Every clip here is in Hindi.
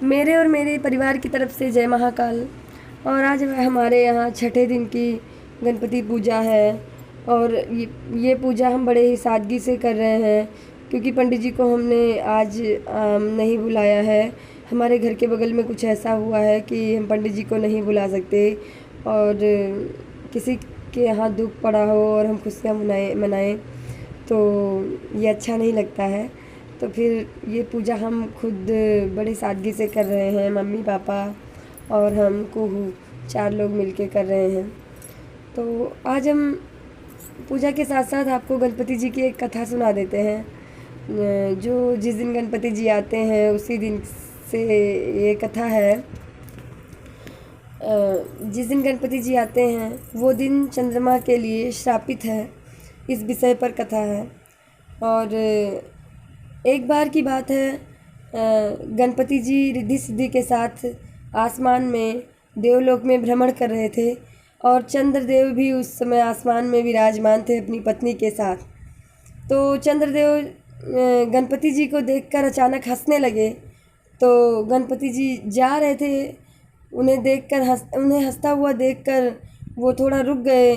मेरे और मेरे परिवार की तरफ से जय महाकाल। और आज हमारे यहाँ छठे दिन की गणपति पूजा है और ये पूजा हम बड़े ही सादगी से कर रहे हैं क्योंकि पंडित जी को हमने आज नहीं बुलाया है। हमारे घर के बगल में कुछ ऐसा हुआ है कि हम पंडित जी को नहीं बुला सकते और किसी के यहाँ दुख पड़ा हो और हम खुशियाँ मनाएं तो ये अच्छा नहीं लगता है। तो फिर ये पूजा हम खुद बड़ी सादगी से कर रहे हैं, मम्मी पापा और हम कुहू 4 लोग मिलके कर रहे हैं। तो आज हम पूजा के साथ साथ आपको गणपति जी की एक कथा सुना देते हैं। जो जिस दिन गणपति जी आते हैं उसी दिन से ये कथा है। जिस दिन गणपति जी आते हैं वो दिन चंद्रमा के लिए श्रापित है, इस विषय पर कथा है। और एक बार की बात है, गणपति जी रिद्धि सिद्धि के साथ आसमान में देवलोक में भ्रमण कर रहे थे और चंद्रदेव भी उस समय आसमान में विराजमान थे अपनी पत्नी के साथ। तो चंद्रदेव गणपति जी को देखकर अचानक हंसने लगे। तो गणपति जी जा रहे थे, उन्हें हंसता हुआ देखकर वो थोड़ा रुक गए।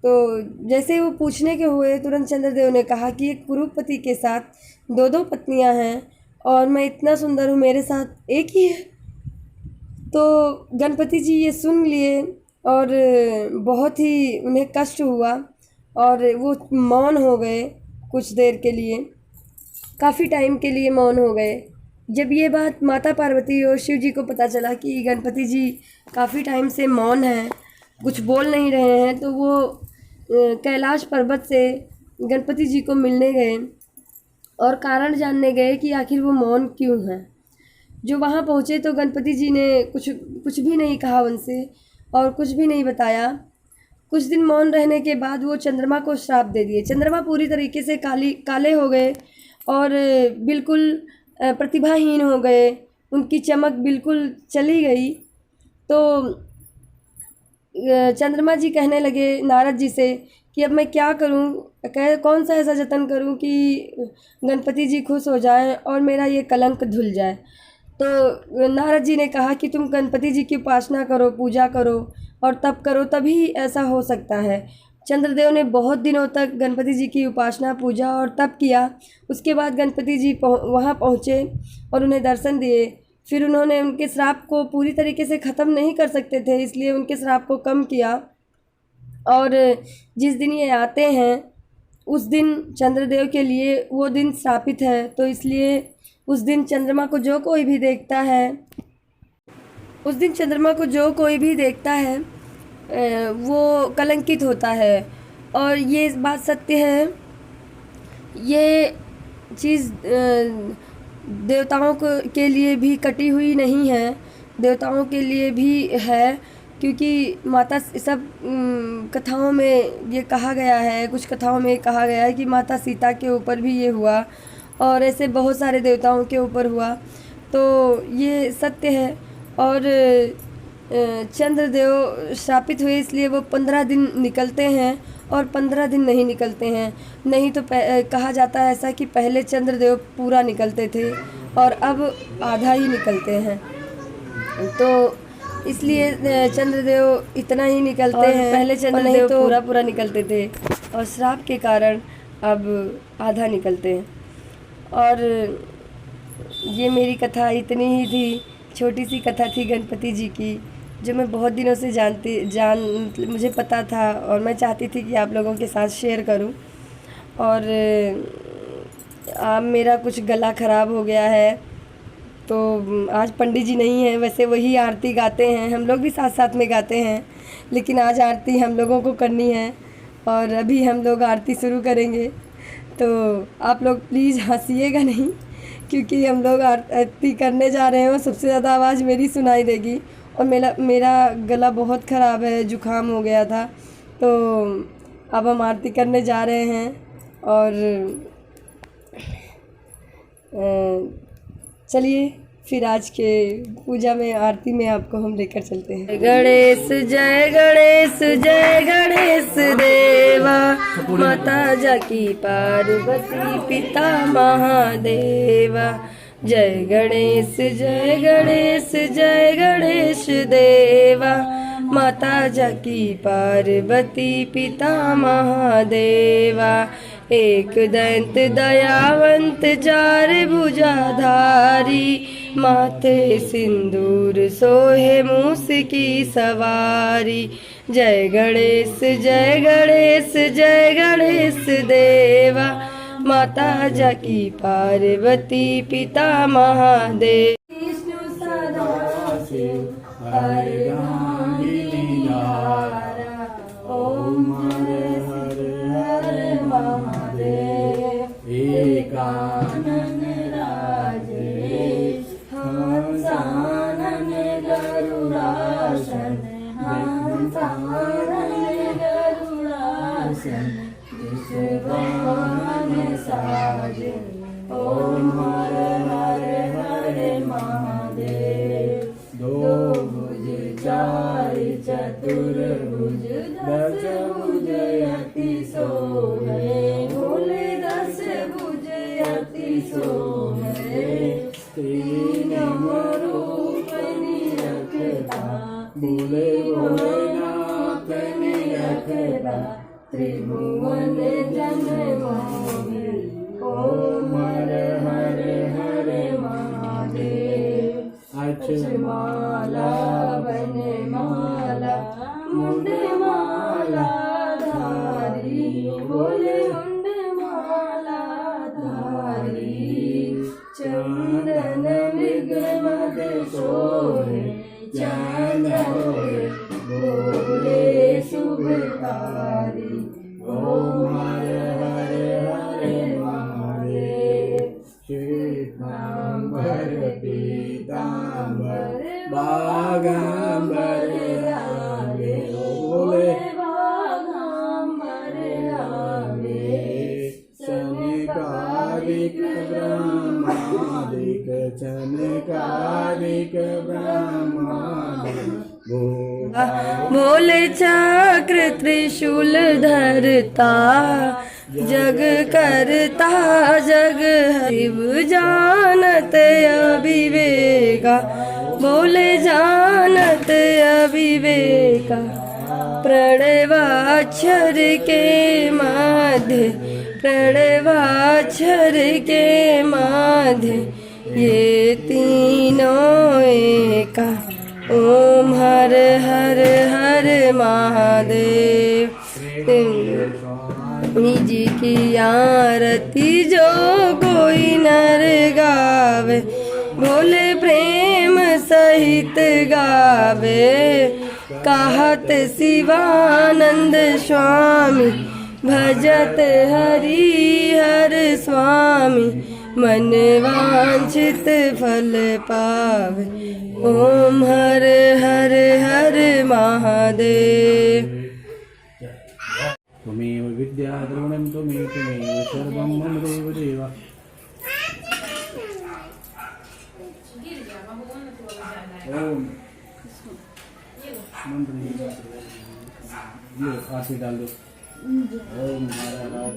तो जैसे वो पूछने के हुए तुरंत चंद्रदेव ने कहा कि एक कुरूपति के साथ 2 पत्नियां हैं और मैं इतना सुंदर हूँ, मेरे साथ एक ही है। तो गणपति जी ये सुन लिए और बहुत ही उन्हें कष्ट हुआ और वो मौन हो गए कुछ देर के लिए, काफ़ी टाइम के लिए मौन हो गए। जब ये बात माता पार्वती और शिव जी को पता चला कि गणपति जी काफ़ी टाइम से मौन हैं, कुछ बोल नहीं रहे हैं, तो वो कैलाश पर्वत से गणपति जी को मिलने गए और कारण जानने गए कि आखिर वो मौन क्यों हैं। जो वहाँ पहुँचे तो गणपति जी ने कुछ भी नहीं कहा उनसे और कुछ भी नहीं बताया। कुछ दिन मौन रहने के बाद वो चंद्रमा को श्राप दे दिए। चंद्रमा पूरी तरीके से काले हो गए और बिल्कुल प्रतिभाहीन हो गए, उनकी चमक बिल्कुल चली गई। तो चंद्रमा जी कहने लगे नारद जी से कि अब मैं क्या करूं, कौन सा ऐसा जतन करूं कि गणपति जी खुश हो जाएं और मेरा ये कलंक धुल जाए। तो नारद जी ने कहा कि तुम गणपति जी की उपासना करो, पूजा करो और तप करो, तभी ऐसा हो सकता है। चंद्रदेव ने बहुत दिनों तक गणपति जी की उपासना, पूजा और तप किया। उसके बाद गणपति जी वहाँ पहुँचे और उन्हें दर्शन दिए। फिर उन्होंने उनके श्राप को पूरी तरीके से ख़त्म नहीं कर सकते थे, इसलिए उनके श्राप को कम किया। और जिस दिन ये आते हैं उस दिन चंद्रदेव के लिए वो दिन श्रापित है, तो इसलिए उस दिन चंद्रमा को जो कोई भी देखता है वो कलंकित होता है। और ये बात सत्य है, ये चीज़ देवताओं के लिए भी कटी हुई नहीं है, देवताओं के लिए भी है, क्योंकि माता सब कथाओं में ये कहा गया है, कुछ कथाओं में कहा गया है कि माता सीता के ऊपर भी ये हुआ और ऐसे बहुत सारे देवताओं के ऊपर हुआ। तो ये सत्य है। और चंद्रदेव श्रापित हुए इसलिए वो 15 दिन निकलते हैं और 15 दिन नहीं निकलते हैं। नहीं तो कहा जाता है ऐसा कि पहले चंद्रदेव पूरा निकलते थे और अब आधा ही निकलते हैं। तो इसलिए चंद्रदेव इतना ही निकलते हैं, पहले चंद्रदेव तो पूरा निकलते थे और श्राप के कारण अब आधा निकलते हैं। और ये मेरी कथा इतनी ही थी, छोटी सी कथा थी गणपति जी की, जो मैं बहुत दिनों से मुझे पता था और मैं चाहती थी कि आप लोगों के साथ शेयर करूं। और अब मेरा कुछ गला ख़राब हो गया है, तो आज पंडित जी नहीं हैं, वैसे वही आरती गाते हैं, हम लोग भी साथ साथ में गाते हैं, लेकिन आज आरती हम लोगों को करनी है और अभी हम लोग आरती शुरू करेंगे। तो आप लोग प्लीज़ हंसिएगा नहीं, क्योंकि हम लोग आरती करने जा रहे हैं और सबसे ज़्यादा आवाज़ मेरी सुनाई देगी और मेरा गला बहुत ख़राब है, जुकाम हो गया था। तो अब हम आरती करने जा रहे हैं और चलिए फिर आज के पूजा में आरती में आपको हम लेकर चलते हैं। गणेश जय गणेश जय गणेश देवा, माता जाकी पार्वती पिता महादेवा। जय गणेश जय गणेश जय गणेश देवा, माता जाकी पार्वती पिता महादेवा। एक दंत दयावंत चार भुजाधारी, माथे सिंदूर सोहे मूस की सवारी। जय गणेश जय गणेश जय गणेश देवा, माता जाकी पार्वती पिता महादेव। विष्णु सदा शिव अर्धांगिनी धारा, ओम हर हर हर महादेव। एकानन राजेश हंसानन गरुड़ासन, हंसानन गरुड़ासन, विश्वान साजे। ओम हर हर हर महादेव। दो भुज चार चतुर्भुज, दस भुज अति शोभे, भोले दस भुज अति शोभे। तीन रूप निरखता, भोले भोलेनाथ निरखता, त्रिभुवन जन मोहे। ओम हर हर हर महादेव। अक्षमाला वनमाला मुंडमाला धारी, भोले मुंडमाला धारी। चंदन मृग मद सोहे, चंदन भोले शुभकारी। ओम हर हर हर महादेव। श्वेतांबर पीतांबर बागांबर आगे, भोले बागांबर आगे। चनकादिक ब्रह्मादिक, चनकादिक ब्रह्मादिक। भोले चक्र त्रिशूल धरता, जग करता जग शिव जानत अविवेका। भोले जानत अविवेका, प्रणवाक्षर के मध्य, प्रणवाक्षर के मध्य, ये तीनों एका। ओम हर हर हर महादेव। जी की आरती जो कोई नर गावे, भोले प्रेम सहित गावे। कहत शिवानंद स्वामी, भजत हरि हर स्वामी, मन वांछित फल पावे। ओम हर हर हर महादेव। त्वमेव विद्या द्रविणं त्वमेव सर्वं मम देव देवा। ओम मंत्र ये आरती डाल दो। ओम हर हर